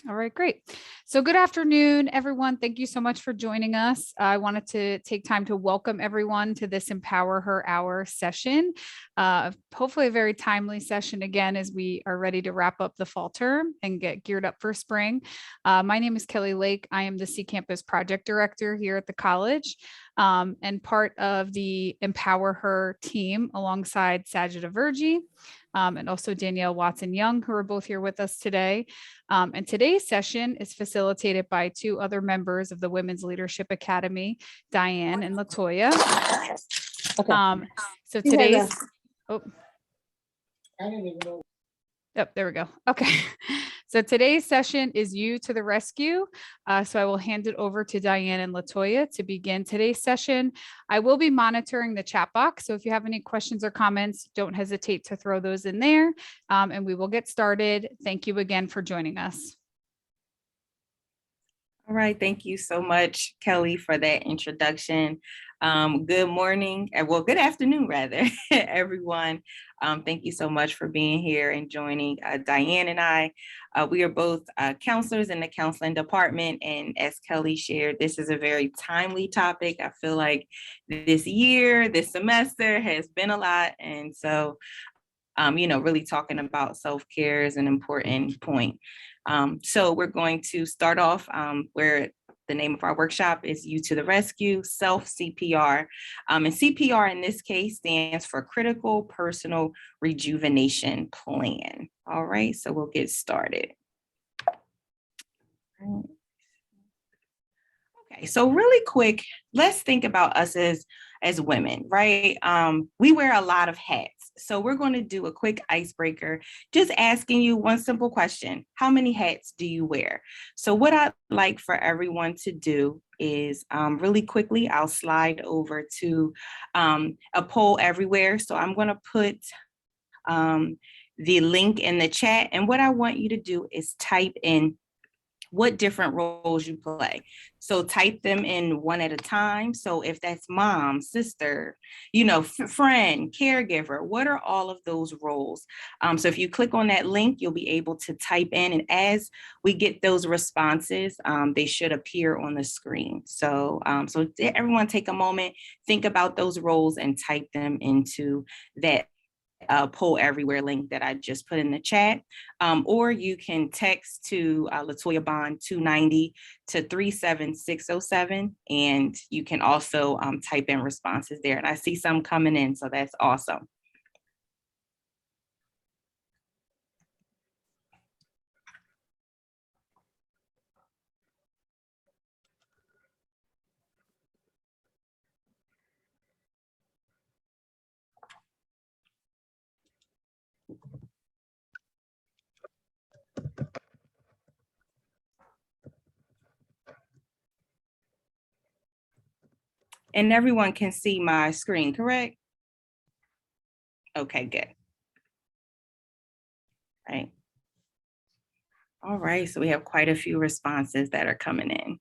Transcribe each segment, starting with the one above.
All right, great. So good afternoon, everyone. Thank you so much for joining us. I wanted to take time to welcome everyone to this Empower Her Hour session. Hopefully a very timely session again, as we are ready to wrap up the fall term and get geared up for spring. My name is Kelly Lake. I am the C Campus Project Director here at the college, and part of the Empower Her team alongside Sajida Verji, and also Danielle Watson-Young, who are both here with us today. And today's session is facilitated by two other members of the Women's Leadership Academy, Diane and Latoya. Okay. So today's, I didn't even know. Oh, there we go. Okay. So today's session is You to the Rescue. So I will hand it over to Diane and Latoya to begin today's session. I will be monitoring the chat box. So if you have any questions or comments, don't hesitate to throw those in there, and we will get started. Thank you again for joining us. All right, thank you so much, Kelly, for that introduction. Good morning, well, good afternoon, rather, everyone. Thank you so much for being here and joining Diane and I. We are both counselors in the counseling department, and as Kelly shared, this is a very timely topic. I feel like this year, this semester has been a lot, and so really talking about self-care is an important point. So we're going to start off where the name of our workshop is You to the Rescue, Self-CPR. And CPR in this case stands for Critical Personal Rejuvenation Plan. All right, so we'll get started. Okay, so really quick, let's think about us as women, right? We wear a lot of hats. So we're going to do a quick icebreaker, just asking you one simple question. How many hats do you wear? So what I'd like for everyone to do is really quickly, I'll slide over to a poll everywhere. So I'm going to put the link in the chat. And what I want you to do is type in what different roles you play. So type them in one at a time. So if that's mom, sister, friend, caregiver, what are all of those roles? So if you click on that link, you'll be able to type in, and as we get those responses, they should appear on the screen. So everyone take a moment, think about those roles and type them into that poll everywhere link that I just put in the chat, or you can text to Latoya Bond 290 to 37607, and you can also type in responses there. And I see some coming in, so that's awesome. And everyone can see my screen, correct? Okay, good. Right. All right, so we have quite a few responses that are coming in.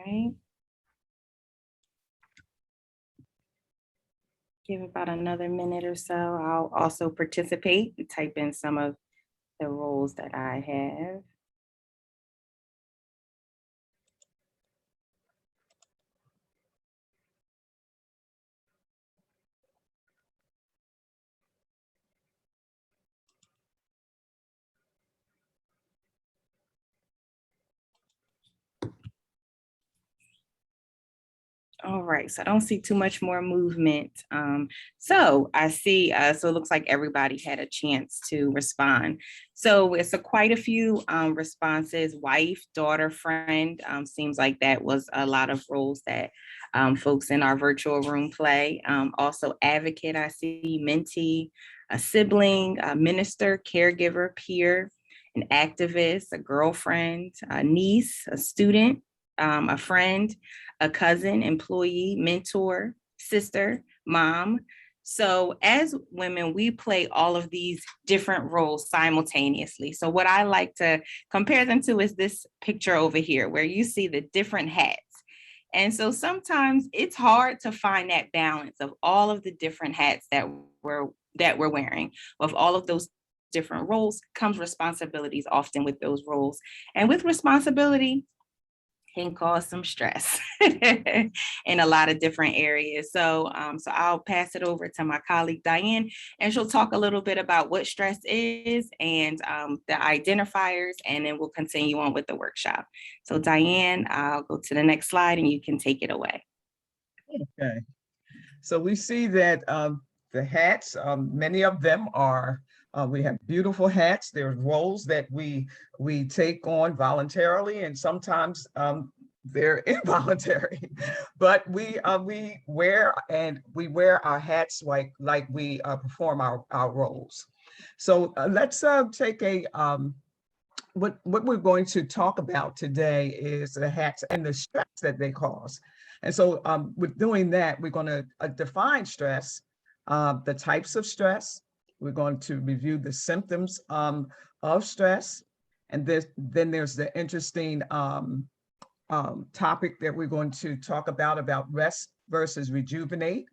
Right. Give about another minute or so. I'll also participate and type in some of the roles that I have. All right, so I don't see too much more movement. So I see, so it looks like everybody had a chance to respond. So it's quite a few responses: wife, daughter, friend. Seems like that was a lot of roles that folks in our virtual room play. Also advocate, I see, mentee, a sibling, a minister, caregiver, peer, an activist, a girlfriend, a niece, a student, a friend, a cousin, employee, mentor, sister, mom. So as women, we play all of these different roles simultaneously. So what I like to compare them to is this picture over here, where you see the different hats. And so sometimes it's hard to find that balance of all of the different hats that we're wearing. With all of those different roles comes responsibilities often with those roles. And with responsibility, can cause some stress in a lot of different areas. So I'll pass it over to my colleague Diane, and she'll talk a little bit about what stress is and the identifiers, and then we'll continue on with the workshop. So Diane, I'll go to the next slide and you can take it away. Okay, so we see that the hats, many of them are, we have beautiful hats. There's roles that we take on voluntarily, and sometimes they're involuntary. But we wear our hats like we perform our roles. So let's take a what we're going to talk about today is the hats and the stress that they cause. And so with doing that, we're going to define stress, the types of stress. We're going to review the symptoms of stress. And then there's the interesting topic that we're going to talk about rest versus rejuvenate,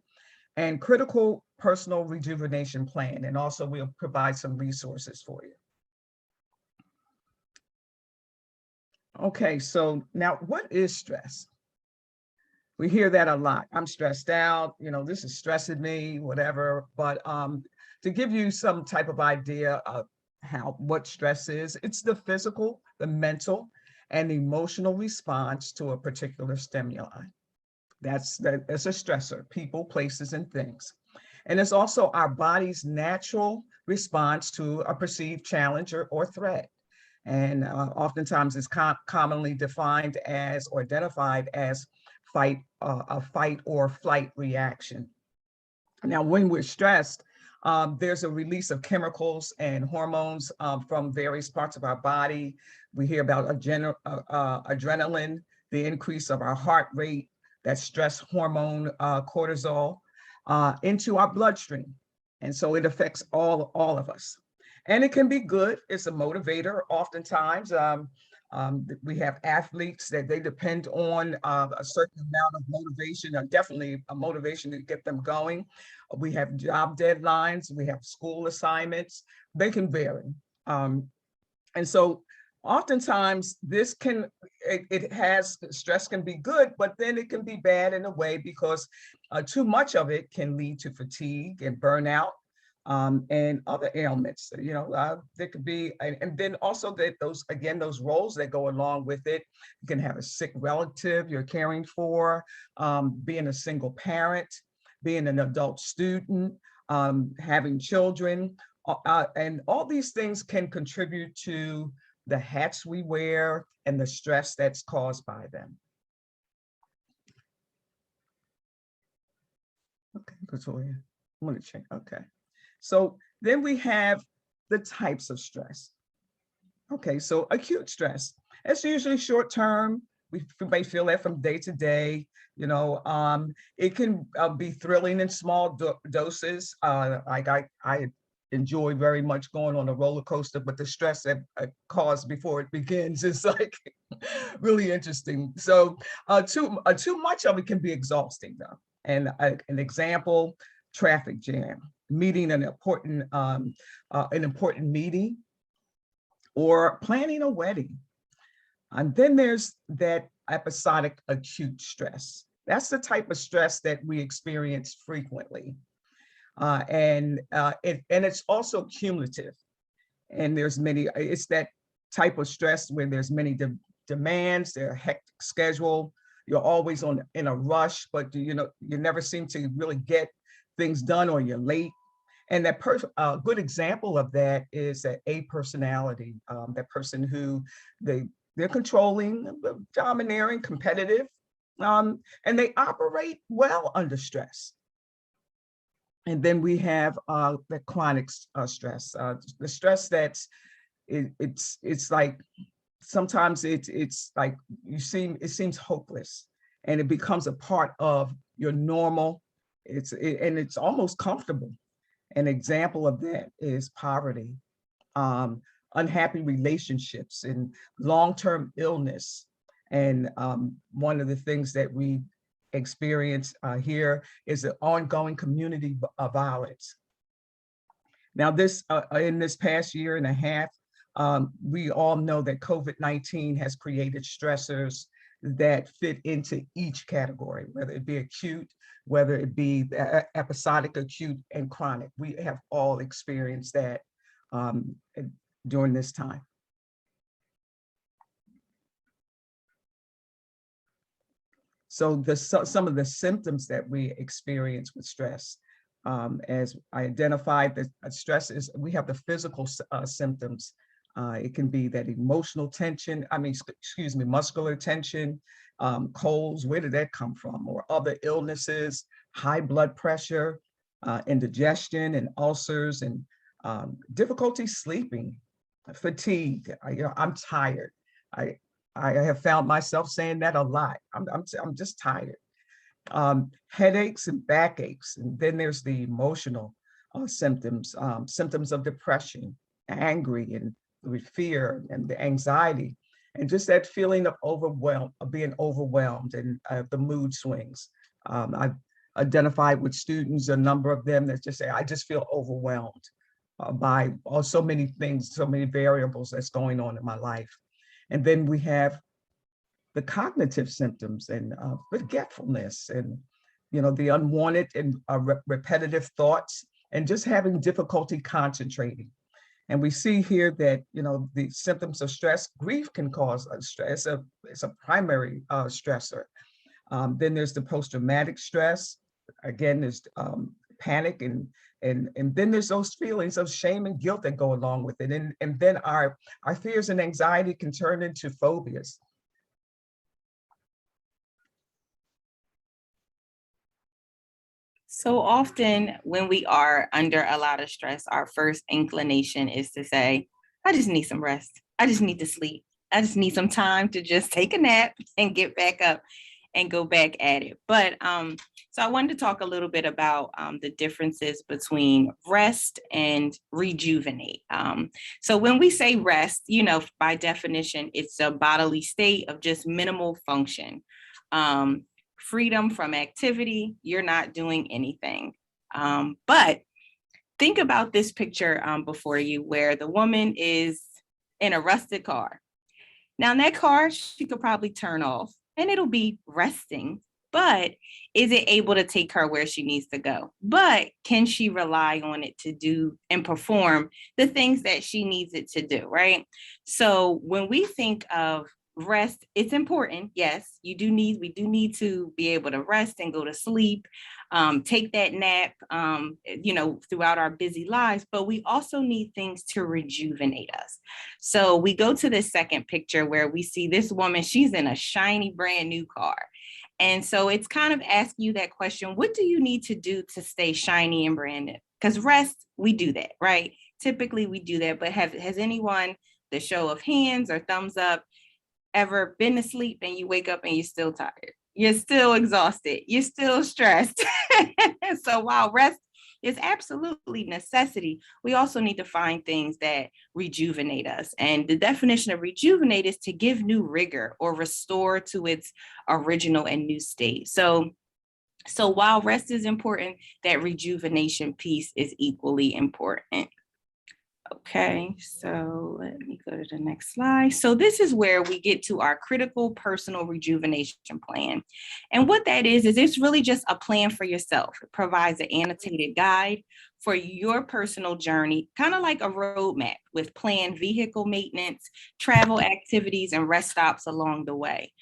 and critical personal rejuvenation plan. And also we'll provide some resources for you. Okay, so now what is stress? We hear that a lot. I'm stressed out, this is stressing me, whatever. But to give you some type of idea of what stress is, it's the physical, the mental, and emotional response to a particular stimuli. That's a stressor: people, places, and things. And it's also our body's natural response to a perceived challenge or threat. And oftentimes it's commonly defined as or identified as a fight or flight reaction. Now, when we're stressed, there's a release of chemicals and hormones from various parts of our body. We hear about adrenaline, the increase of our heart rate, that stress hormone, cortisol, into our bloodstream. And so it affects all of us. And it can be good. It's a motivator. Oftentimes, we have athletes that they depend on a certain amount of motivation, or definitely a motivation to get them going. We have job deadlines. We have school assignments. They can vary. And so oftentimes stress can be good, but then it can be bad in a way because too much of it can lead to fatigue and burnout. And other ailments, there could be, and then also those roles that go along with it. You can have a sick relative you're caring for, being a single parent, being an adult student, having children, and all these things can contribute to the hats we wear and the stress that's caused by them. Okay, Victoria, I'm going to check. Okay. So then we have the types of stress. Okay, so acute stress. It's usually short term. We may feel that from day to day. It can be thrilling in small doses. Like I enjoy very much going on a roller coaster, but the stress that caused before it begins is like really interesting. So too much of it can be exhausting though. And an example, traffic jam, meeting an important meeting, or planning a wedding. And then there's that episodic acute stress. That's the type of stress that we experience frequently. And it's also cumulative. And it's that type of stress where there's many demands, there's a hectic schedule, you're always in a rush, but you never seem to really get things done, or you're late. And that good example of that is that A personality, that person who they're controlling, domineering, competitive, and they operate well under stress. And then we have the chronic stress, the stress that's it's like sometimes it's like it seems hopeless, and it becomes a part of your normal. And it's almost comfortable. An example of that is poverty, unhappy relationships, and long-term illness. And one of the things that we experience here is the ongoing community violence. Now, in this past year and a half, we all know that COVID-19 has created stressors that fit into each category, whether it be acute, whether it be episodic, acute, and chronic. We have all experienced that during this time. So some of the symptoms that we experience with stress, as I identified, that stress is, we have the physical symptoms. It can be that emotional tension, muscular tension, colds, where did that come from? Or other illnesses, high blood pressure, indigestion and ulcers, and difficulty sleeping, fatigue. I'm tired. I have found myself saying that a lot. I'm just tired. Headaches and backaches. And then there's the emotional symptoms, symptoms of depression, angry, and with fear, and the anxiety, and just that feeling of being overwhelmed, and the mood swings. I've identified with students, a number of them that just say, I just feel overwhelmed by so many things, so many variables that's going on in my life. And then we have the cognitive symptoms, and forgetfulness, and the unwanted and repetitive thoughts, and just having difficulty concentrating. And we see here that the symptoms of stress, grief can cause stress. It's a primary stressor. Then there's the post-traumatic stress. Again, there's panic, and then there's those feelings of shame and guilt that go along with it. And then our fears and anxiety can turn into phobias. So often when we are under a lot of stress, our first inclination is to say, I just need some rest. I just need to sleep. I just need some time to just take a nap and get back up and go back at it. But so I wanted to talk a little bit about the differences between rest and rejuvenate. So when we say rest, by definition, it's a bodily state of just minimal function. Freedom from activity, you're not doing anything. But think about this picture before you, where the woman is in a rusted car. Now in that car, she could probably turn off and it'll be resting, but is it able to take her where she needs to go? But can she rely on it to do and perform the things that she needs it to do, right? So when we think of rest, it's important. Yes, we do need to be able to rest and go to sleep, take that nap, throughout our busy lives, but we also need things to rejuvenate us. So we go to the second picture where we see this woman, she's in a shiny brand new car. And so it's kind of asking you that question, what do you need to do to stay shiny and brand new? Because rest, we do that, right? Typically we do that, but has anyone, the show of hands or thumbs up, ever been asleep and you wake up and you're still tired? You're still exhausted. You're still stressed. So while rest is absolutely necessity, we also need to find things that rejuvenate us. And the definition of rejuvenate is to give new rigor or restore to its original and new state. So while rest is important, that rejuvenation piece is equally important. Okay, so let me go to the next slide. So this is where we get to our critical personal rejuvenation plan. And what that is it's really just a plan for yourself. It provides an annotated guide for your personal journey, kind of like a roadmap with planned vehicle maintenance, travel activities, and rest stops along the way.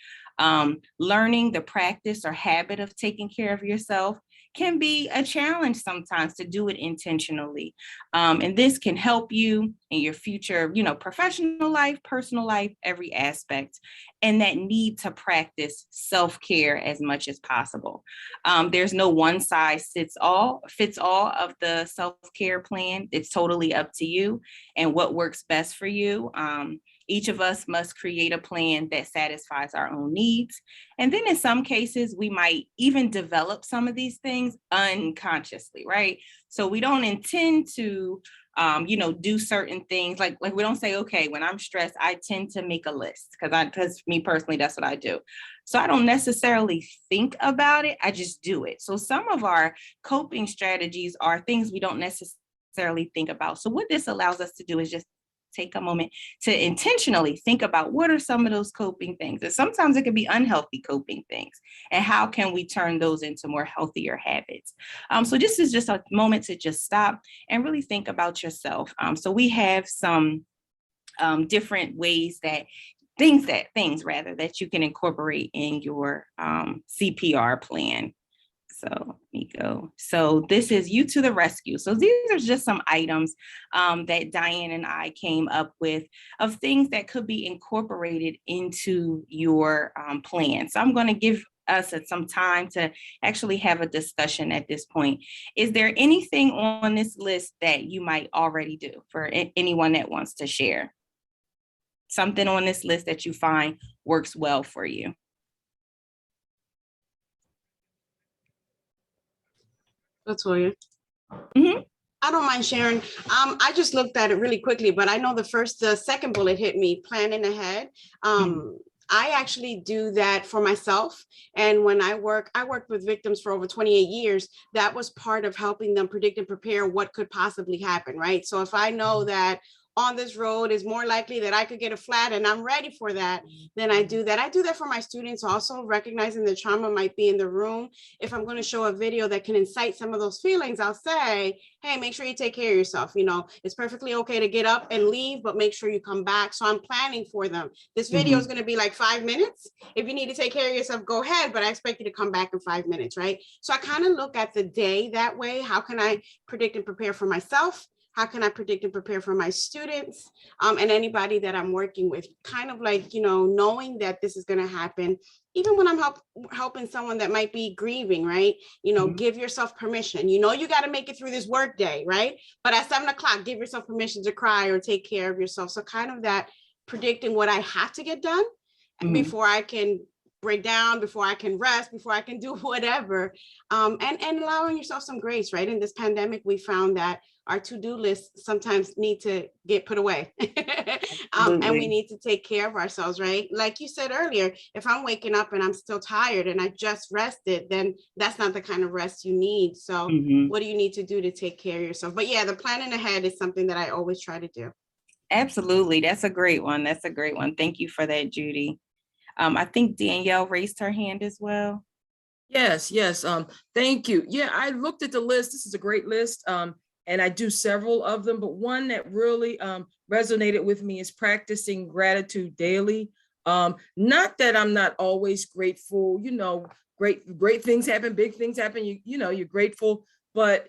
Learning the practice or habit of taking care of yourself can be a challenge sometimes to do it intentionally. And this can help you in your future, professional life, personal life, every aspect, and that need to practice self-care as much as possible. There's no one size fits all of the self-care plan. It's totally up to you and what works best for you. Each of us must create a plan that satisfies our own needs. And then in some cases, we might even develop some of these things unconsciously, right? So we don't intend to, do certain things. Like we don't say, okay, when I'm stressed, I tend to make a list because me personally, that's what I do. So I don't necessarily think about it. I just do it. So some of our coping strategies are things we don't necessarily think about. So what this allows us to do is just take a moment to intentionally think about what are some of those coping things. And sometimes it can be unhealthy coping things. And how can we turn those into more healthier habits? So this is just a moment to just stop and really think about yourself. So we have some different ways that things that you can incorporate in your CPR plan. So let me go. So this is You to the Rescue. So these are just some items that Diane and I came up with of things that could be incorporated into your plan. So I'm going to give us some time to actually have a discussion at this point. Is there anything on this list that you might already do for anyone that wants to share? Something on this list that you find works well for you? Latoya. Mm-hmm. I don't mind sharing. I just looked at it really quickly, but I know the second bullet hit me, planning ahead. I actually do that for myself. And when I worked with victims for over 28 years, that was part of helping them predict and prepare what could possibly happen, right? So if I know that on this road is more likely that I could get a flat and I'm ready for that, then I do that. I do that for my students also, recognizing the trauma might be in the room. If I'm going to show a video that can incite some of those feelings, I'll say, hey, make sure you take care of yourself. It's perfectly okay to get up and leave, but make sure you come back. So I'm planning for them. This video is going to be like 5 minutes. If you need to take care of yourself, go ahead, but I expect you to come back in 5 minutes, right? So I kind of look at the day that way. How can I predict and prepare for myself? How can I predict and prepare for my students and anybody that I'm working with? Kind of like, knowing that this is going to happen, even when I'm helping someone that might be grieving, right? Give yourself permission. You got to make it through this work day, right? But at 7 o'clock, give yourself permission to cry or take care of yourself. So kind of that predicting what I have to get done before I can break down, before I can rest, before I can do whatever, and allowing yourself some grace, right? In this pandemic, we found that our to-do lists sometimes need to get put away and we need to take care of ourselves, right? Like you said earlier, if I'm waking up and I'm still tired and I just rested, then that's not the kind of rest you need. So what do you need to do to take care of yourself? But yeah, the planning ahead is something that I always try to do. Absolutely. That's a great one. Thank you for that, Judy. I think Danielle raised her hand as well. Yes. Thank you. Yeah, I looked at the list. This is a great list. And I do several of them, but one that really resonated with me is practicing gratitude daily. Not that I'm not always grateful, great things happen, big things happen, you're grateful, but,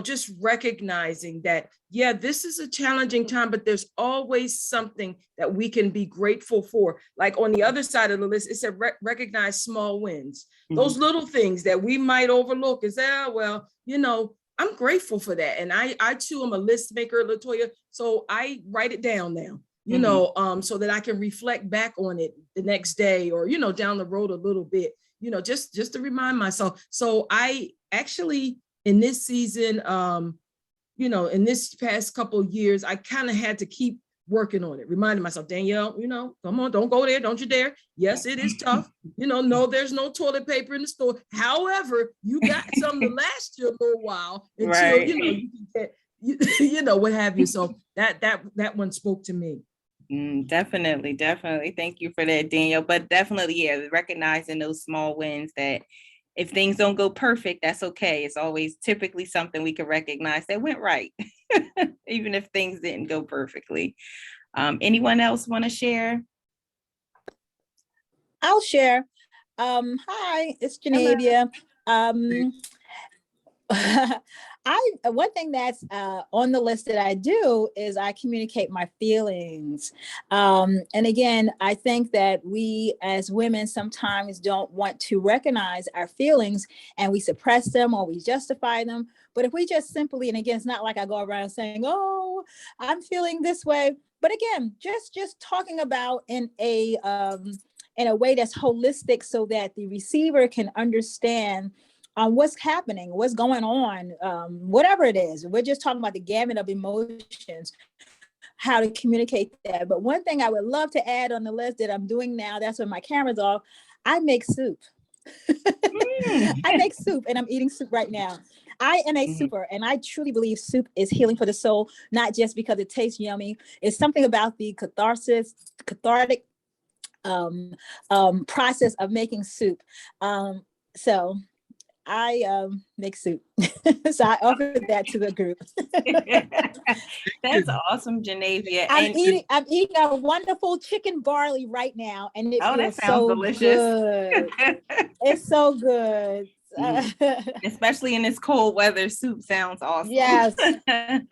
just recognizing that, yeah, this is a challenging time, but there's always something that we can be grateful for. Like on the other side of the list, it said recognize small wins. Those little things that we might overlook is, I'm grateful for that. And I too am a list maker, Latoya. So I write it down now, so that I can reflect back on it the next day or, down the road a little bit, just to remind myself. So I actually, in this season, in this past couple of years, I kind of had to keep working on it, reminding myself, Danielle, come on, don't go there, don't you dare. Yes, it is tough. No, there's no toilet paper in the store. However, you got some to last you a little while until, you can get, what have you. So that one spoke to me. Definitely. Thank you for that, Danielle. But definitely, yeah, recognizing those small wins that if things don't go perfect, that's okay. It's always typically something we can recognize that went right, even if things didn't go perfectly. Anyone else want to share? I'll share. Hi, it's Janavia. One thing that's on the list that I do is I communicate my feelings. And again, I think that we as women sometimes don't want to recognize our feelings, and we suppress them or we justify them. But if we just simply, and again, it's not like I go around saying, "Oh, I'm feeling this way," but again, just talking about in a way that's holistic, so that the receiver can understand what's happening, what's going on, whatever it is. We're just talking about the gamut of emotions, how to communicate that. But one thing I would love to add on the list that I'm doing now, that's when my camera's off, I make soup. I make soup, and I'm eating soup right now. I am a super, and I truly believe soup is healing for the soul, not just because it tastes yummy. It's something about the cathartic process of making soup. So I make soup. So I offer that to the group. That's awesome, Janavia. I'm eating a wonderful chicken barley right now, and it that feels sounds so delicious. good. It's so good. Especially in this cold weather, soup sounds awesome. Yes. But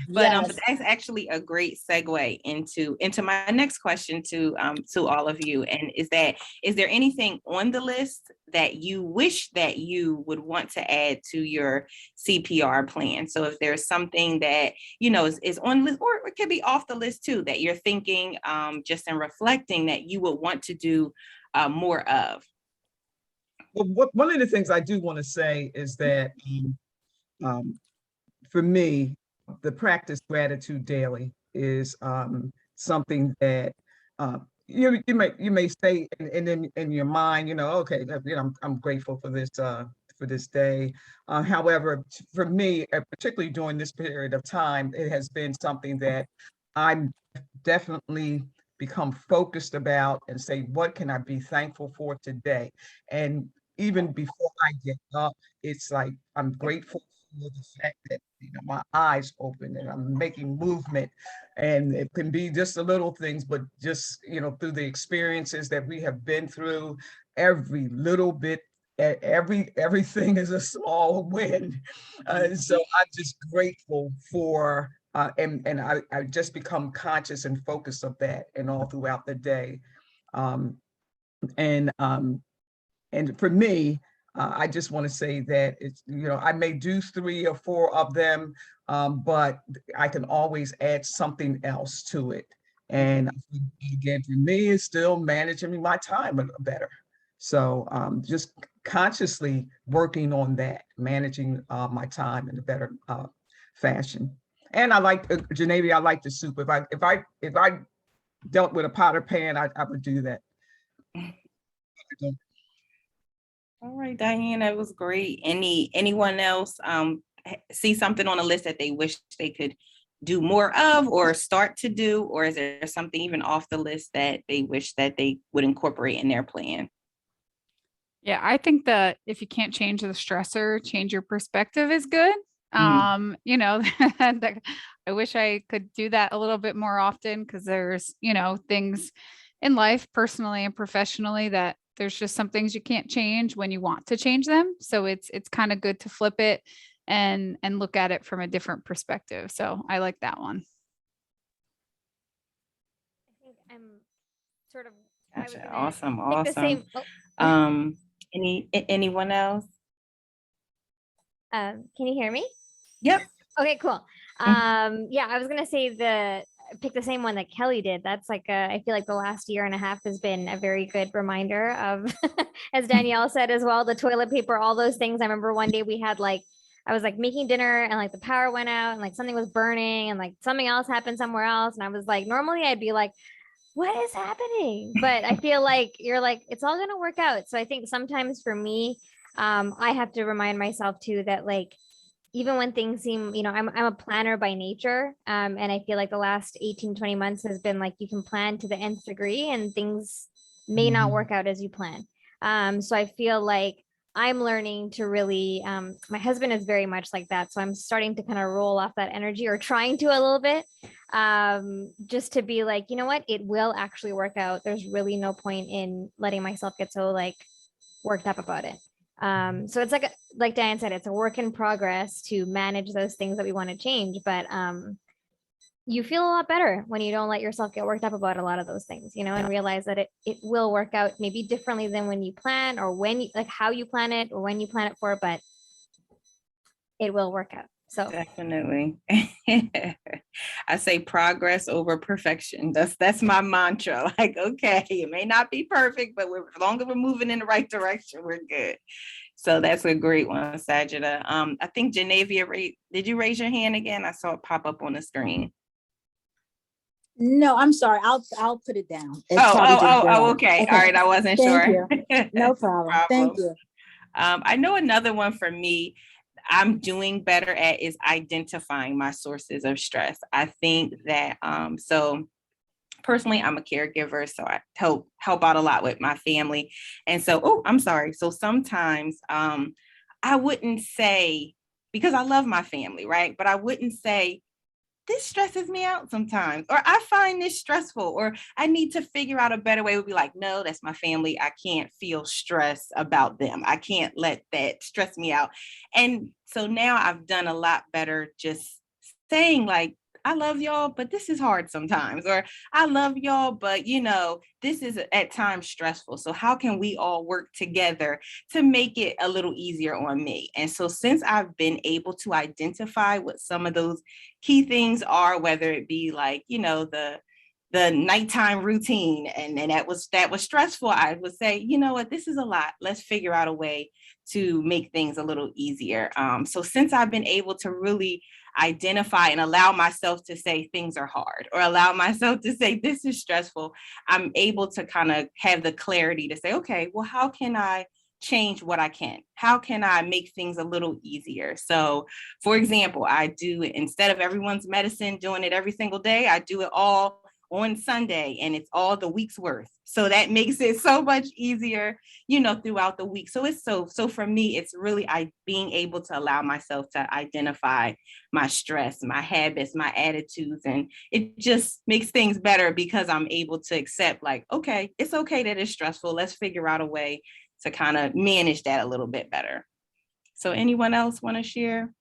that's actually a great segue into my next question to all of you. And is there anything on the list that you wish that you would want to add to your CPR plan? So if there's something that, you know, is on the list, or it could be off the list too, that you're thinking just in reflecting that you would want to do more of. Well, one of the things I do want to say is that for me, the practice gratitude daily is something that you may say in your mind, you know, okay, you know, I'm grateful for this day. However, for me, particularly during this period of time, it has been something that I'm definitely become focused about and say, what can I be thankful for today? And even before I get up, it's like I'm grateful for the fact that, you know, my eyes open and I'm making movement. And it can be just the little things, but just, you know, through the experiences that we have been through, every little bit, everything is a small win. So I'm just grateful for and I just become conscious and focused of that and all throughout the day. And for me, I just want to say that it's, you know, I may do 3 or 4 of them, but I can always add something else to it. And again, for me, it's still managing my time better. So just consciously working on that, managing my time in a better fashion. And I like Janavia, I like the soup. If I dealt with a pot or pan, I would do that. All right, Diane, that was great. Anyone else see something on the list that they wish they could do more of or start to do, or is there something even off the list that they wish that they would incorporate in their plan? Yeah, I think that if you can't change the stressor, change your perspective is good. You know, I wish I could do that a little bit more often, because there's, you know, things in life, personally and professionally, that there's just some things you can't change when you want to change them. So it's kind of good to flip it and look at it from a different perspective. So I like that one. I think I'm sort of Gotcha. Awesome. The same. Oh. Anyone else? Can you hear me? Yep. Okay, cool. Yeah, I was gonna say pick the same one that Kelly did. That's like I feel like the last year and a half has been a very good reminder of, as Danielle said as well, the toilet paper, all those things. I remember one day we had I was making dinner and the power went out and something was burning and something else happened somewhere else. And I was normally I'd be like, what is happening? But I feel like you're it's all going to work out. So I think sometimes for me, I have to remind myself too that even when things seem, you know, I'm a planner by nature. And I feel like the last 18, 20 months has been you can plan to the nth degree and things may not work out as you plan. So I feel I'm learning to really, my husband is very much like that. So I'm starting to kind of roll off that energy, or trying to a little bit, just to be like, you know what, it will actually work out. There's really no point in letting myself get so like worked up about it. So it's like Diane said, it's a work in progress to manage those things that we want to change. But you feel a lot better when you don't let yourself get worked up about a lot of those things, you know, and realize that it will work out maybe differently than when you plan, or when you, like how you plan it, or when you plan it for, but it will work out. So Definitely. I say progress over perfection. That's my mantra. Like, okay, it may not be perfect, but as long as we're moving in the right direction, we're good. So that's a great one, Sajida. I think Genevia, did you raise your hand again? I saw it pop up on the screen. No, I'm sorry. I'll put it down. Okay. All right. I wasn't Thank sure. you. No problem. Thank you. I know another one for me I'm doing better at is identifying my sources of stress. I think that so personally, I'm a caregiver, so I help out a lot with my family. And so, I'm sorry. So sometimes I wouldn't say, because I love my family, right? But I wouldn't say, this stresses me out sometimes, or I find this stressful, or I need to figure out a better way. Would be like, no, that's my family. I can't feel stress about them. I can't let that stress me out. And so now I've done a lot better just saying like, I love y'all, but this is hard sometimes, or I love y'all, but this is at times stressful. So how can we all work together to make it a little easier on me? And so since I've been able to identify what some of those key things are, whether it be like, the nighttime routine, and that was stressful, I would say, you know what, this is a lot. Let's figure out a way to make things a little easier. So since I've been able to really identify and allow myself to say things are hard, or allow myself to say this is stressful, I'm able to kind of have the clarity to say, okay, well, how can I change what I can? How can I make things a little easier? So for example, I do, instead of everyone's medicine, doing it every single day, I do it all on Sunday, and it's all the week's worth. So that makes it so much easier, throughout the week. So it's so for me, it's really being able to allow myself to identify my stress, my habits, my attitudes, and it just makes things better because I'm able to accept like, okay, it's okay that it's stressful. Let's figure out a way to kind of manage that a little bit better. So anyone else want to share?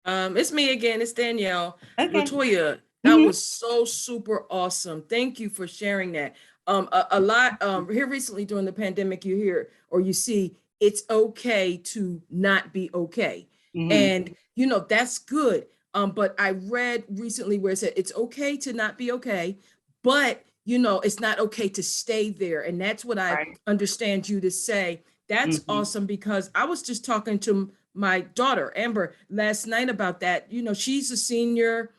It's me again. It's Danielle. Okay. LaToya, that was so super awesome. Thank you for sharing that. A lot here recently during the pandemic, you hear or you see it's okay to not be okay. And that's good. But I read recently where it said it's okay to not be okay, but it's not okay to stay there. And that's what I understand you to say. That's awesome, because I was just talking to my daughter, Amber, last night about that. She's a senior.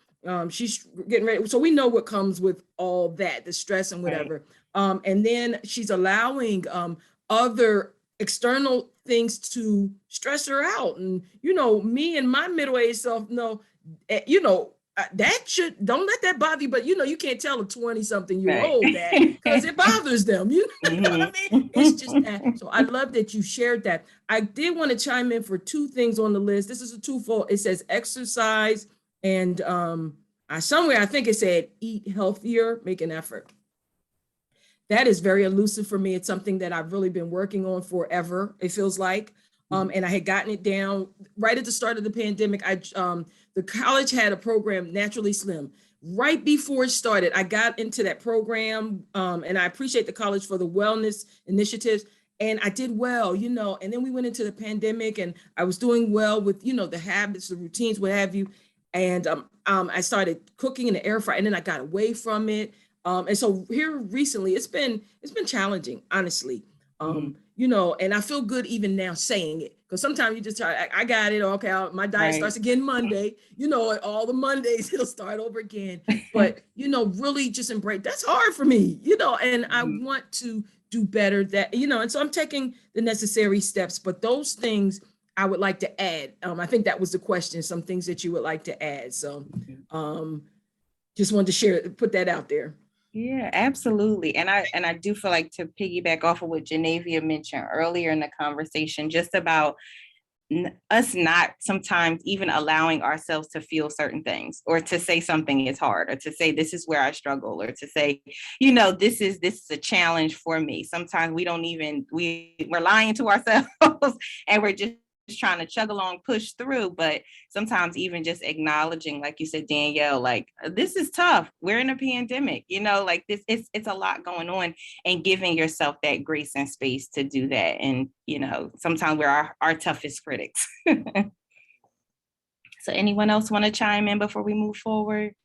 She's getting ready. So we know what comes with all that, the stress and whatever. And then she's allowing other external things to stress her out. And, me and my middle-aged self that don't let that bother you, but you can't tell a 20-something-year-old that, because it bothers them. You know what I mean? It's just that. So I love that you shared that. I did want to chime in for two things on the list. This is a twofold. It says exercise, and somewhere I think it said eat healthier, make an effort. That is very elusive for me. It's something that I've really been working on forever, it feels like. And I had gotten it down right at the start of the pandemic. The college had a program, Naturally Slim. Right before it started, I got into that program, and I appreciate the college for the wellness initiatives. And I did well, and then we went into the pandemic, and I was doing well with, the habits, the routines, what have you. And I started cooking in the air fryer, and then I got away from it. And so here recently, it's been challenging, honestly. And I feel good even now saying it, because sometimes you just try, I got it. Okay, my diet starts again Monday, all the Mondays it'll start over again. But, really just embrace, that's hard for me, and I want to do better that, and so I'm taking the necessary steps, but those things I would like to add. I think that was the question, some things that you would like to add. So just wanted to share, put that out there. Yeah, absolutely. And I do feel like, to piggyback off of what Genevia mentioned earlier in the conversation, just about us not sometimes even allowing ourselves to feel certain things, or to say something is hard, or to say this is where I struggle, or to say, this is a challenge for me. Sometimes we don't even, we're lying to ourselves and we're just trying to chug along, push through. But sometimes even just acknowledging, like you said, Danielle, like, this is tough. We're in a pandemic, like this, it's a lot going on, and giving yourself that grace and space to do that. And, sometimes we're our toughest critics. So anyone else want to chime in before we move forward?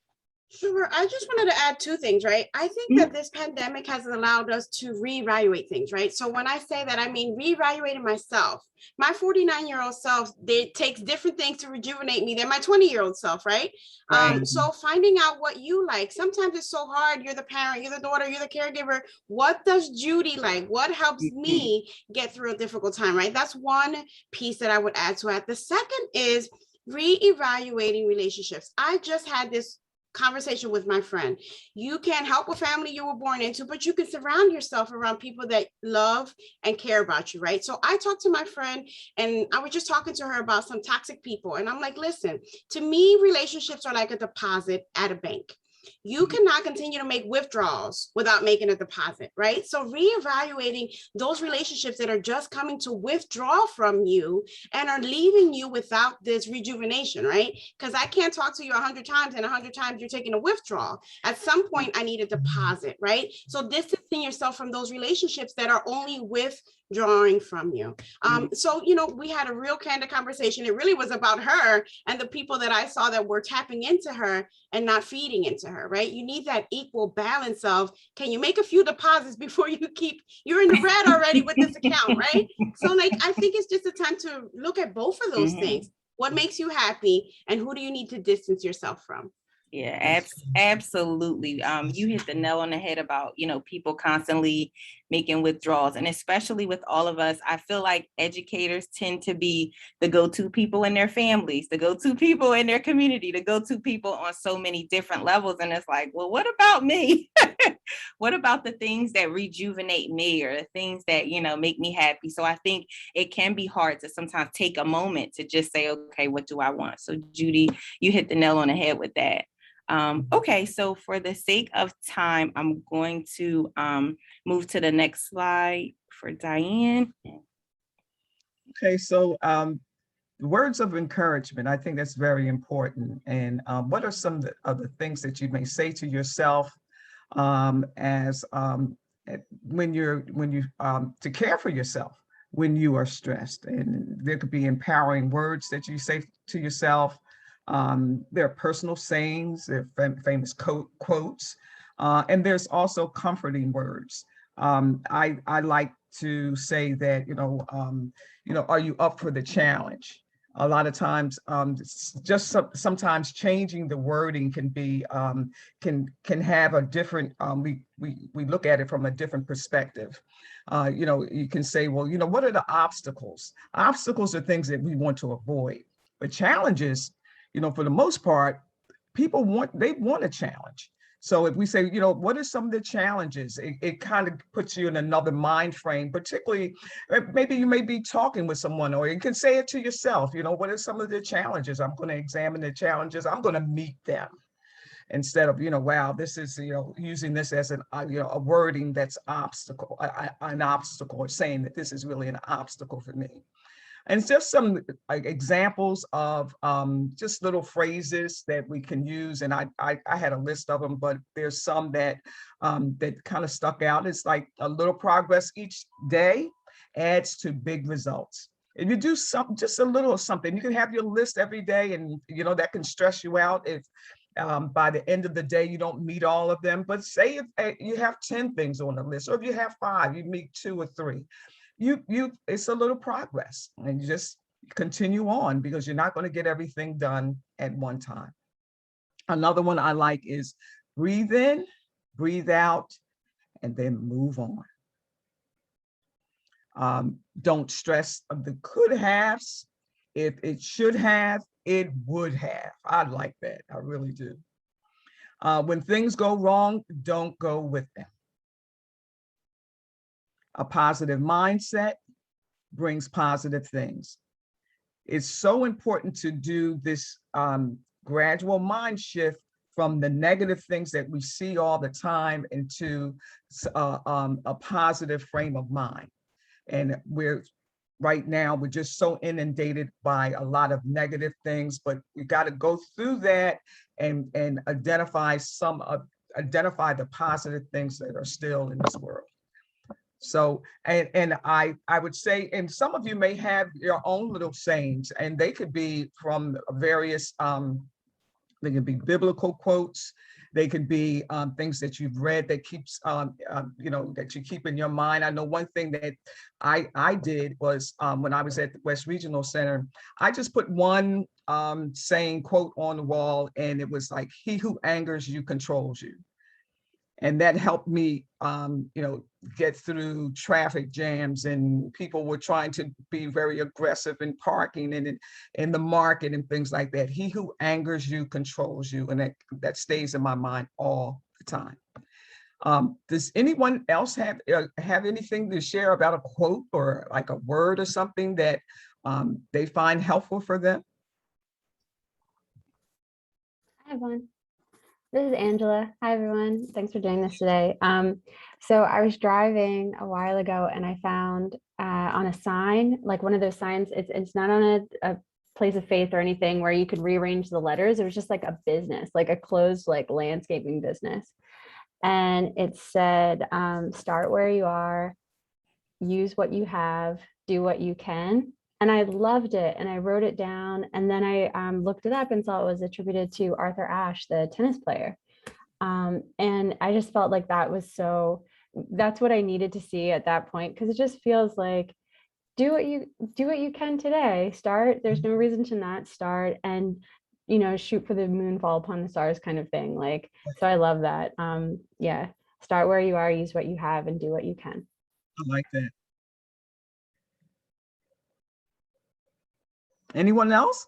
Sure. I just wanted to add two things, right? I think that this pandemic has allowed us to reevaluate things, right? So when I say that, I mean reevaluating myself. My 49-year-old self, it takes different things to rejuvenate me than my 20-year-old self, right? Right. So finding out what you like. Sometimes it's so hard. You're the parent, you're the daughter, you're the caregiver. What does Judy like? What helps me get through a difficult time, right? That's one piece that I would add to it. The second is reevaluating relationships. I just had this conversation with my friend. You can't help a family you were born into, but you can surround yourself around people that love and care about you, right? So I talked to my friend, and I was just talking to her about some toxic people. And I'm like, listen, to me, relationships are like a deposit at a bank. You cannot continue to make withdrawals without making a deposit, right? So reevaluating those relationships that are just coming to withdraw from you and are leaving you without this rejuvenation, right? Because I can't talk to you 100 times and 100 times you're taking a withdrawal. At some point, I need a deposit, right? So distancing yourself from those relationships that are only withdrawing from you. So, we had a real candid conversation. It really was about her and the people that I saw that were tapping into her and not feeding into her, right? You need that equal balance of, can you make a few deposits before you're in the red already with this account, right? So I think it's just a time to look at both of those things. What makes you happy, and who do you need to distance yourself from? Yeah, absolutely. You hit the nail on the head about, people constantly making withdrawals. And especially with all of us, I feel like educators tend to be the go-to people in their families, the go-to people in their community, the go-to people on so many different levels. And it's like, well, what about me? What about the things that rejuvenate me, or the things that, make me happy? So I think it can be hard to sometimes take a moment to just say, okay, what do I want? So Judy, you hit the nail on the head with that. Okay, so for the sake of time, I'm going to move to the next slide for Diane. Okay, so words of encouragement, I think that's very important. And what are some of the things that you may say to yourself as when you to care for yourself when you are stressed? And there could be empowering words that you say to yourself. There are personal sayings, there are famous quotes, and there's also comforting words. I like to say that, are you up for the challenge? A lot of times, sometimes changing the wording can be can have a different. We look at it from a different perspective. You can say, well, what are the obstacles? Obstacles are things that we want to avoid, but challenges, for the most part, people want a challenge. So if we say, what are some of the challenges, it kind of puts you in another mind frame, particularly maybe you may be talking with someone, or you can say it to yourself, what are some of the challenges? I'm going to examine the challenges. I'm going to meet them, instead of, wow, this is, using this as a wording that's obstacle, an obstacle, or saying that this is really an obstacle for me. And it's just some examples of just little phrases that we can use. And I had a list of them, but there's some that that kind of stuck out. It's like a little progress each day adds to big results. If you do just a little of something, you can have your list every day, and that can stress you out if by the end of the day you don't meet all of them. But say if you have 10 things on the list, or if you have 5, you meet 2 or 3. It's a little progress, and you just continue on, because you're not going to get everything done at one time. Another one I like is breathe in, breathe out, and then move on. Don't stress the could haves. If it should have, it would have. I like that. I really do. When things go wrong, don't go with them. A positive mindset brings positive things. It's so important to do this gradual mind shift from the negative things that we see all the time into a positive frame of mind. And right now, we're just so inundated by a lot of negative things, but we got to go through that and identify the positive things that are still in this world. So, and I would say, and some of you may have your own little sayings, and they could be from various, they could be biblical quotes. They could be things that you've read that keeps, that you keep in your mind. I know one thing that I did was when I was at the West Regional Center, I just put one saying quote on the wall, and it was like, "He who angers you controls you." And that helped me, get through traffic jams, and people were trying to be very aggressive in parking and in the market and things like that. He who angers you controls you, and that stays in my mind all the time. Does anyone else have anything to share about a quote or like a word or something that they find helpful for them? I have one. This is Angela. Hi, everyone. Thanks for doing this today. So I was driving a while ago and I found on a sign, like one of those signs, it's not on a place of faith or anything where you could rearrange the letters. It was just like a business, like a closed like landscaping business. And it said, start where you are, use what you have, do what you can. And I loved it, and I wrote it down, and then I looked it up and saw it was attributed to Arthur Ashe, the tennis player. And I just felt like that's what I needed to see at that point, because it just feels like do what you can today. Start. There's no reason to not start, and shoot for the moon, fall upon the stars kind of thing. Like, so I love that. Yeah, start where you are, use what you have, and do what you can. I like that. Anyone else?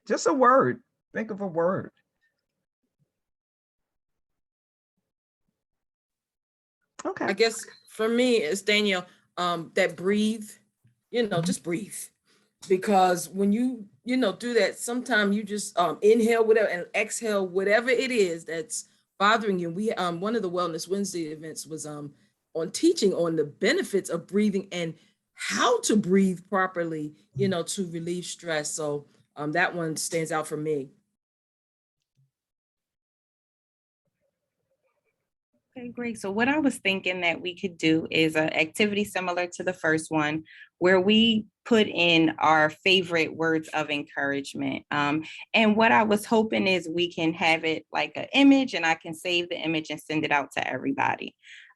Just a word. Think of a word. Okay. I guess for me, it's Danielle, that breathe, just breathe. Because when you do that, sometimes you just inhale whatever and exhale whatever it is that's bothering you. We one of the Wellness Wednesday events was on teaching on the benefits of breathing and how to breathe properly, to relieve stress. So that one stands out for me. Okay, great. So what I was thinking that we could do is an activity similar to the first one, where we put in our favorite words of encouragement. And what I was hoping is we can have it like an image, and I can save the image and send it out to everybody.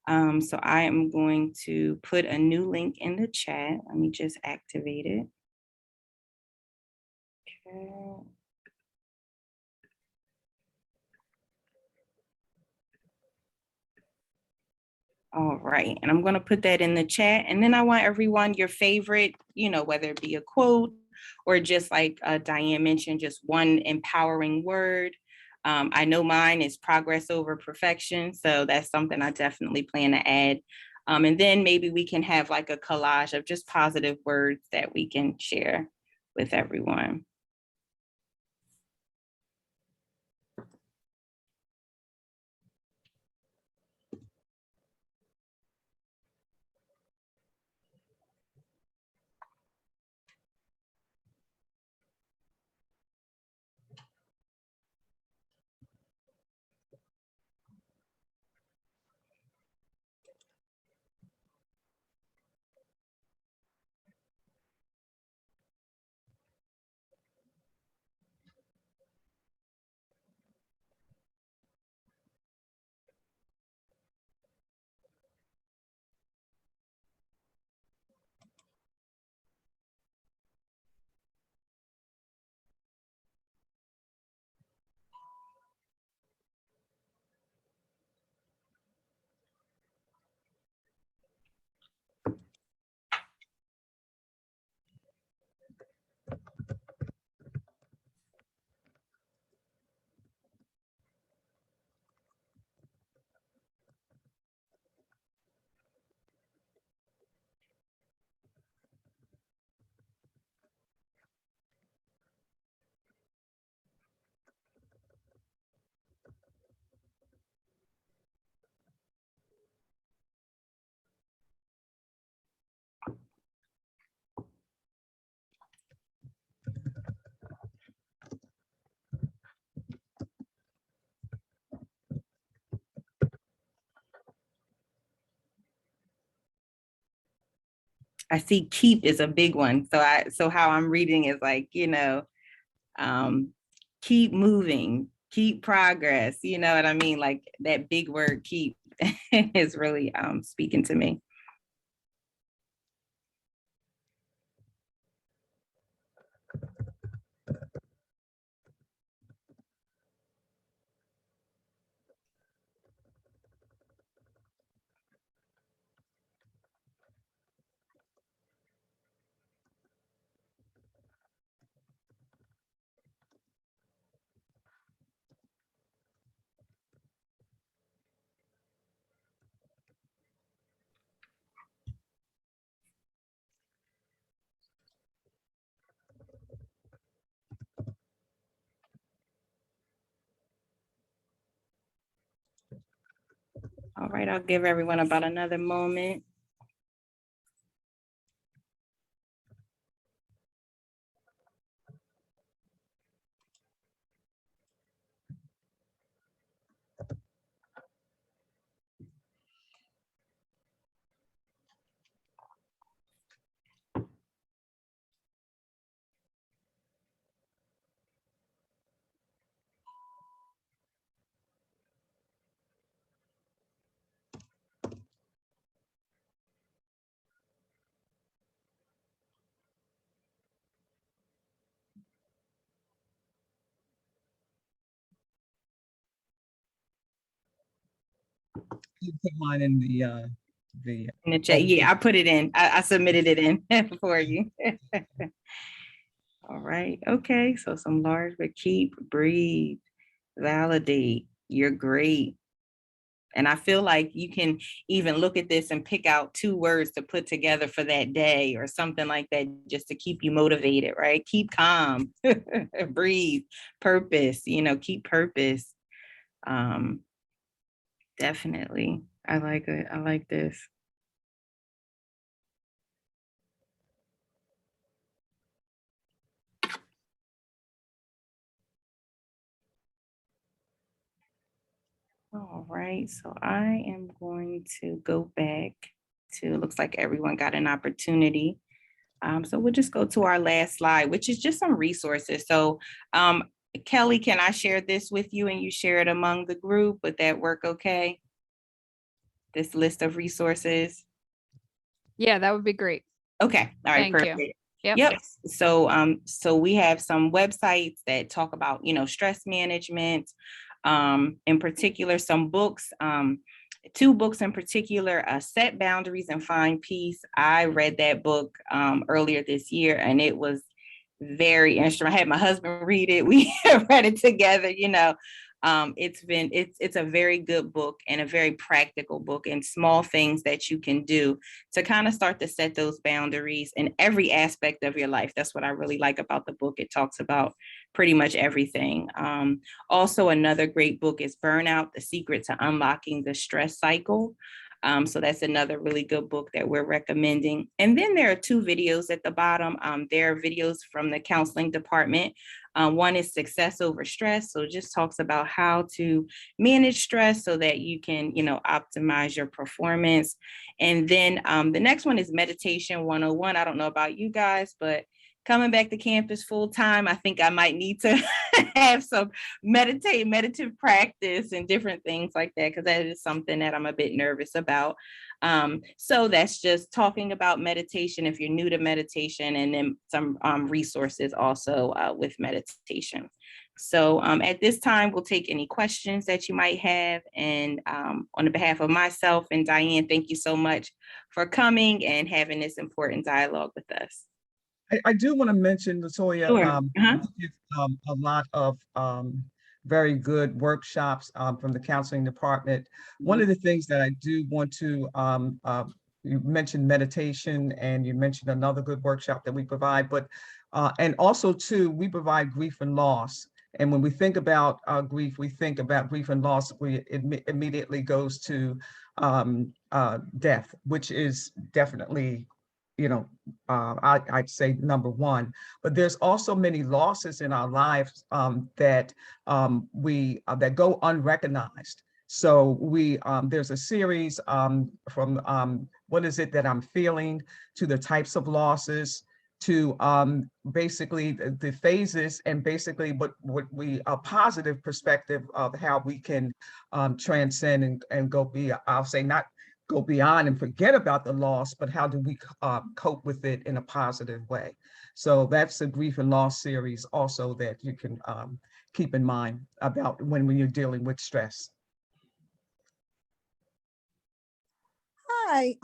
So I am going to put a new link in the chat. Let me just activate it. Okay. All right, and I'm going to put that in the chat, and then I want everyone your favorite, whether it be a quote or just like Diane mentioned, just one empowering word. I know mine is progress over perfection, so that's something I definitely plan to add. And then maybe we can have like a collage of just positive words that we can share with everyone. I see keep is a big one. So how I'm reading is like, keep moving, keep progress. You know what I mean? Like that big word keep is really speaking to me. All right, I'll give everyone about another moment. You put mine in the In the chat, yeah, I put it in. I submitted it in for you. All right, okay, so some large, but keep, breathe, validate, you're great. And I feel like you can even look at this and pick out 2 words to put together for that day or something like that, just to keep you motivated, right? Keep calm, breathe, purpose, keep purpose. Definitely. I like it. I like this. All right, so I am going to go back to, looks like everyone got an opportunity. So we'll just go to our last slide, which is just some resources. So Kelly, can I share this with you and you share it among the group? Would that work okay? This list of resources? Yeah, that would be great. Okay, all right, Thank you. perfect. Yep. So we have some websites that talk about, stress management, in particular, some books, 2 books in particular, Set Boundaries and Find Peace. I read that book earlier this year, and it was very instrumental. I had my husband read it. We read it together, it's a very good book and a very practical book, and small things that you can do to kind of start to set those boundaries in every aspect of your life. That's what I really like about the book. It talks about pretty much everything. Also, another great book is Burnout: The Secret to Unlocking the Stress Cycle. So that's another really good book that we're recommending. And then there are 2 videos at the bottom. There are videos from the counseling department. One is Success Over Stress. So it just talks about how to manage stress so that you can, optimize your performance. And then the next one is Meditation 101. I don't know about you guys, but coming back to campus full time, I think I might need to have some meditative practice and different things like that, because that is something that I'm a bit nervous about. So that's just talking about meditation if you're new to meditation, and then some resources also with meditation. So at this time, we'll take any questions that you might have. And on the behalf of myself and Diane, thank you so much for coming and having this important dialogue with us. I do want to mention, Latoya, Sure. a lot of very good workshops from the counseling department. One of the things that I do want to, you mentioned meditation, and you mentioned another good workshop that we provide, but and also too, we provide grief and loss. And when we think about grief, we think about grief and loss, it immediately goes to death, which is definitely, I'd say number 1, but there's also many losses in our lives that that go unrecognized. So there's a series from what is it that I'm feeling, to the types of losses, to basically the phases, and basically what we a positive perspective of how we can transcend and go I'll say not go beyond and forget about the loss, but how do we cope with it in a positive way. So that's a grief and loss series also that you can keep in mind about when you're dealing with stress. Hi,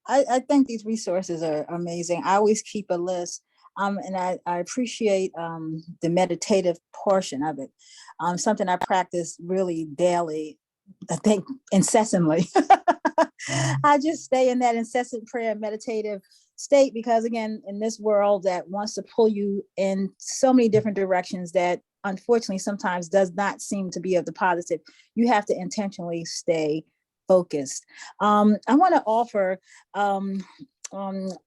I think these resources are amazing. I always keep a list, and I appreciate the meditative portion of it. Something I practice really daily, I think incessantly. I just stay in that incessant prayer, meditative state, because again, in this world that wants to pull you in so many different directions that unfortunately sometimes does not seem to be of the positive, you have to intentionally stay focused. I want to offer,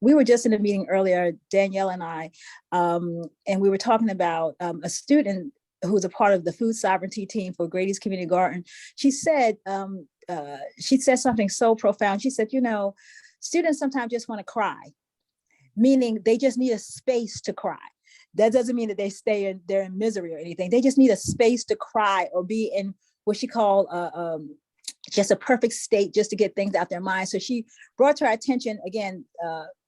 we were just in a meeting earlier, Danielle and I, and we were talking about a student who's a part of the food sovereignty team for Grady's Community Garden. She said something so profound. She said, students sometimes just want to cry, meaning they just need a space to cry. That doesn't mean that they're in misery or anything. They just need a space to cry or be in what she called just a perfect state, just to get things out their mind. So she brought to our attention, again,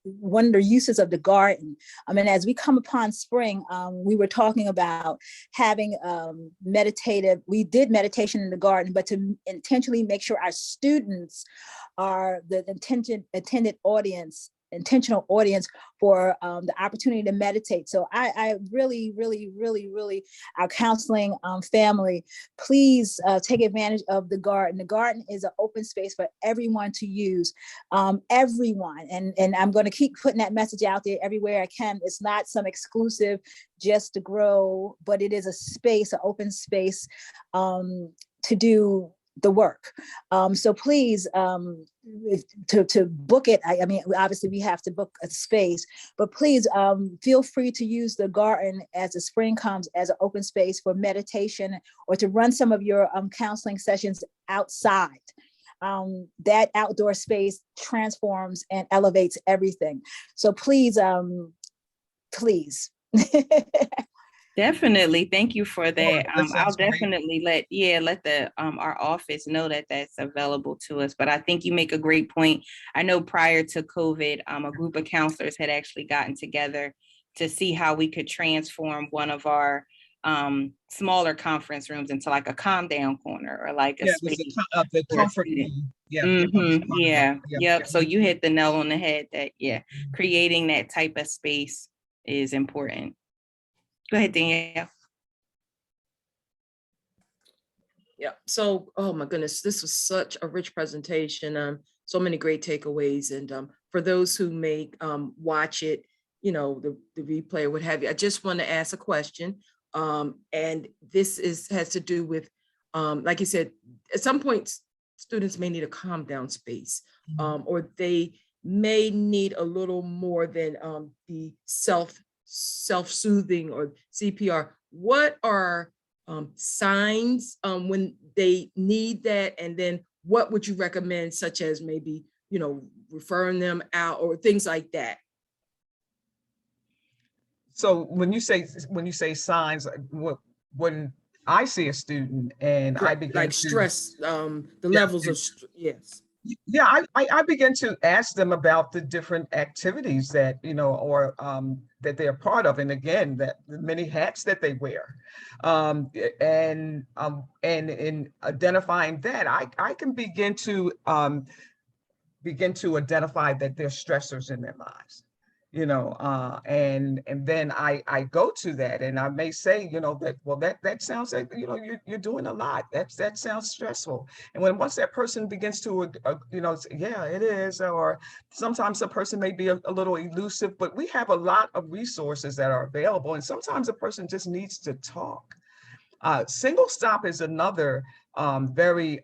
one of the uses of the garden. I mean, as we come upon spring, we were talking about having we did meditation in the garden, but to intentionally make sure our students are the intentional audience for the opportunity to meditate. So I really, really, really, really, our counseling family, please take advantage of the garden. The garden is an open space for everyone to use, everyone. And I'm going to keep putting that message out there everywhere I can. It's not some exclusive just to grow, but it is a space, an open space to do the work. So please, to book it. I mean, obviously we have to book a space, but please feel free to use the garden as the spring comes as an open space for meditation, or to run some of your counseling sessions outside. That outdoor space transforms and elevates everything. So please, please. Definitely. Thank you for that. I'll great. definitely let the our office know that that's available to us. But I think you make a great point. I know prior to COVID, a group of counselors had actually gotten together to see how we could transform one of our smaller conference rooms into like a calm down corner, or like a space the comfort room. Yep. So you hit the nail on the head that creating that type of space is important. Go ahead, Danielle. Yeah. So, oh my goodness, this was such a rich presentation. So many great takeaways. And for those who may watch it, the replay or what have you, I just want to ask a question. And this has to do with, like you said, at some point, students may need a calm down space, or they may need a little more than the self-soothing or CPR. What are signs when they need that? And then what would you recommend, such as maybe, referring them out or things like that? So when you say signs, when I see a student and I begin like stress, the levels of yes. Yeah, I begin to ask them about the different activities that, or that they're part of. And again, that the many hats that they wear. And in identifying that, I can begin to identify that there's stressors in their lives. And then I go to that, and I may say, that sounds like, you're doing a lot. That sounds stressful. And once that person begins to, yeah, it is, or sometimes a person may be a little elusive, but we have a lot of resources that are available. And sometimes a person just needs to talk. Single stop is another very,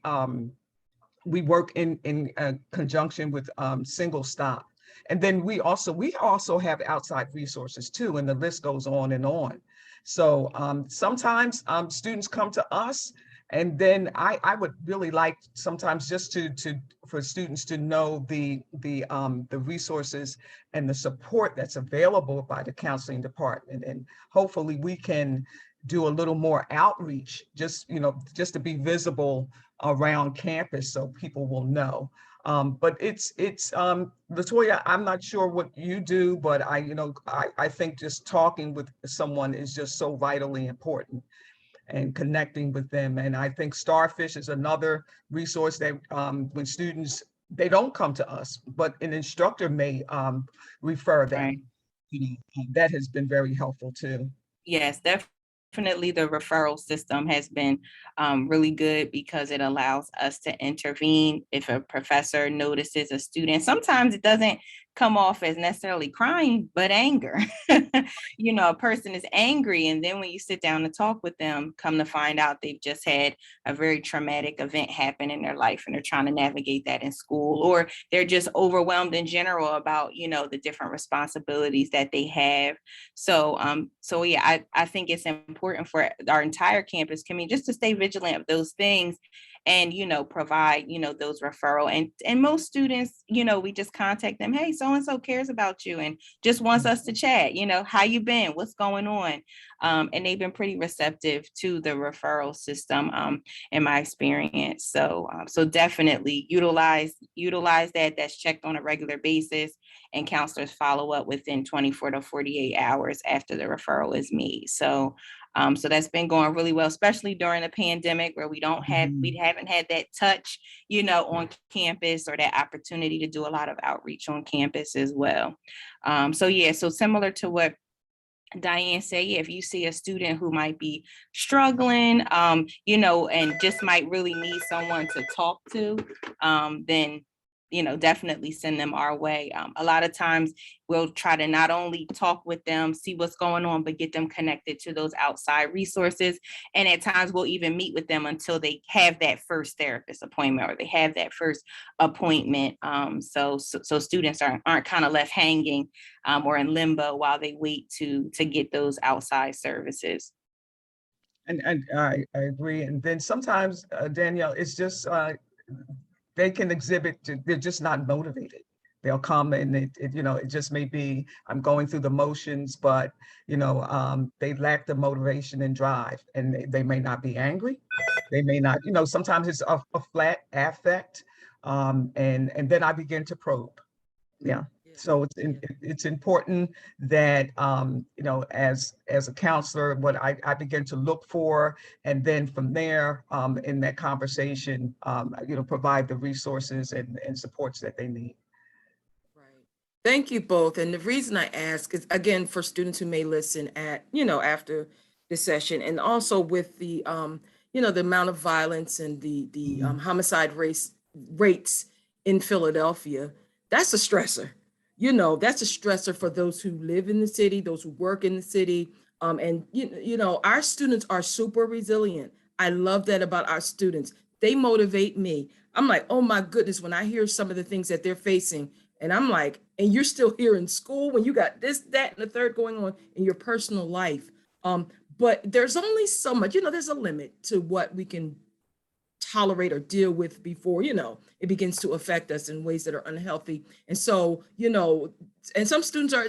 we work in conjunction with single stop. And then we also have outside resources too, and the list goes on and on. So sometimes students come to us And then I would really like sometimes just for students to know the resources and the support that's available by the counseling department. And hopefully we can do a little more outreach, just to be visible around campus so people will know. But it's Latoya, I'm not sure what you do, but I think just talking with someone is just so vitally important, and connecting with them. And I think Starfish is another resource that when students, they don't come to us, but an instructor may refer them. Right. That has been very helpful too. Yes, definitely the referral system has been really good because it allows us to intervene if a professor notices a student. Sometimes it doesn't come off as necessarily crying, but anger. A person is angry, and then when you sit down to talk with them, come to find out they've just had a very traumatic event happen in their life, and they're trying to navigate that in school, or they're just overwhelmed in general about, the different responsibilities that they have. So yeah, I think it's important for our entire campus community just to stay vigilant of those things, and provide those referral, and most students, we just contact them, hey, so and so cares about you and just wants us to chat, how you been, what's going on, and they've been pretty receptive to the referral system, in my experience. So definitely utilize that. That's checked on a regular basis, and counselors follow up within 24 to 48 hours after the referral is made. So that's been going really well, especially during the pandemic, where we haven't had that touch, on campus, or that opportunity to do a lot of outreach on campus as well. So similar to what Diane said, if you see a student who might be struggling, and just might really need someone to talk to, then definitely send them our way. A lot of times we'll try to not only talk with them, see what's going on, but get them connected to those outside resources. And at times we'll even meet with them until they have that first therapist appointment, or they have that first appointment. So students aren't kind of left hanging, or in limbo while they wait to get those outside services. And I agree. And then sometimes, Danielle, it's just they can they're just not motivated. They'll come and it just may be, I'm going through the motions, but they lack the motivation and drive, and they may not be angry. They may not, sometimes it's a flat affect. And then I begin to probe. Yeah. So it's important that, as a counselor, what I begin to look for, and then from there, in that conversation, provide the resources and supports that they need. Right. Thank you both. And the reason I ask is, again, for students who may listen after the session, and also with the, the amount of violence and the homicide rates in Philadelphia, that's a stressor. That's a stressor for those who live in the city, those who work in the city. And our students are super resilient. I love that about our students. They motivate me. I'm like, oh my goodness, when I hear some of the things that they're facing, and I'm like, and you're still here in school when you got this, that, and the third going on in your personal life. But there's only so much, there's a limit to what we can tolerate or deal with before, it begins to affect us in ways that are unhealthy. And so, and some students are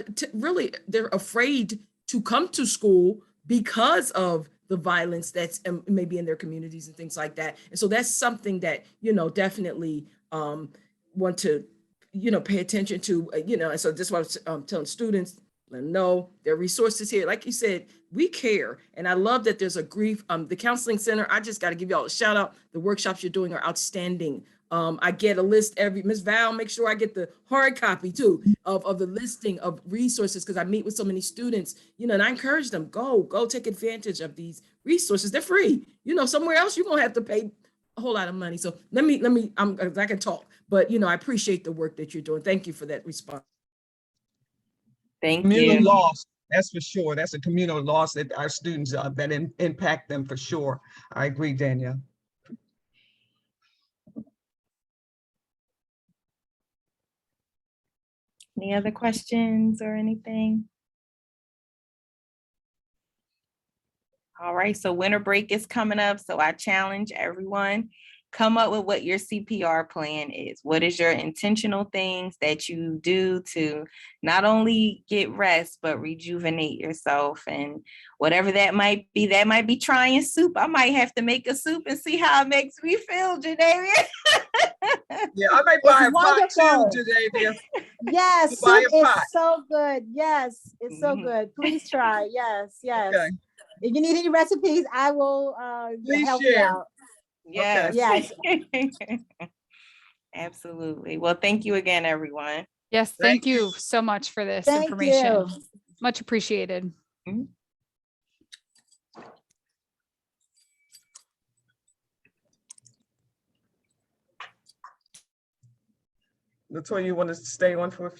they're afraid to come to school because of the violence that's maybe in their communities and things like that. And so that's something that, definitely want to, pay attention to, and so this is what I'm telling students, let them know there are resources here. Like you said, we care. And I love that there's a grief, the counseling center. I just got to give y'all a shout out. The workshops you're doing are outstanding. I get a list Ms. Val, make sure I get the hard copy too of the listing of resources, because I meet with so many students, and I encourage them, go take advantage of these resources. They're free. Somewhere else you're gonna have to pay a whole lot of money. So let me, I can talk, but I appreciate the work that you're doing. Thank you for that response. Thank Communal you. loss, that's for sure. That's a communal loss that our students that impact them for sure. I agree, Danielle. Any other questions or anything? All right, so winter break is coming up. So I challenge everyone, come up with what your CPR plan is. What is your intentional things that you do to not only get rest, but rejuvenate yourself? And whatever that might be trying soup. I might have to make a soup and see how it makes me feel, Jadavia. Yeah, I may buy a pot too, Jadavia. Yes, Buy soup a is pot. so good. Yes, it's so Mhm. good. Please try. Yes, yes. Okay. If you need any recipes, I will Please help you share. out. Yes. Yes. Absolutely. Well, thank you again, everyone. Yes, Thank thank you so much for this Thank information. you. Much appreciated. Latoya, you want to stay on for a few?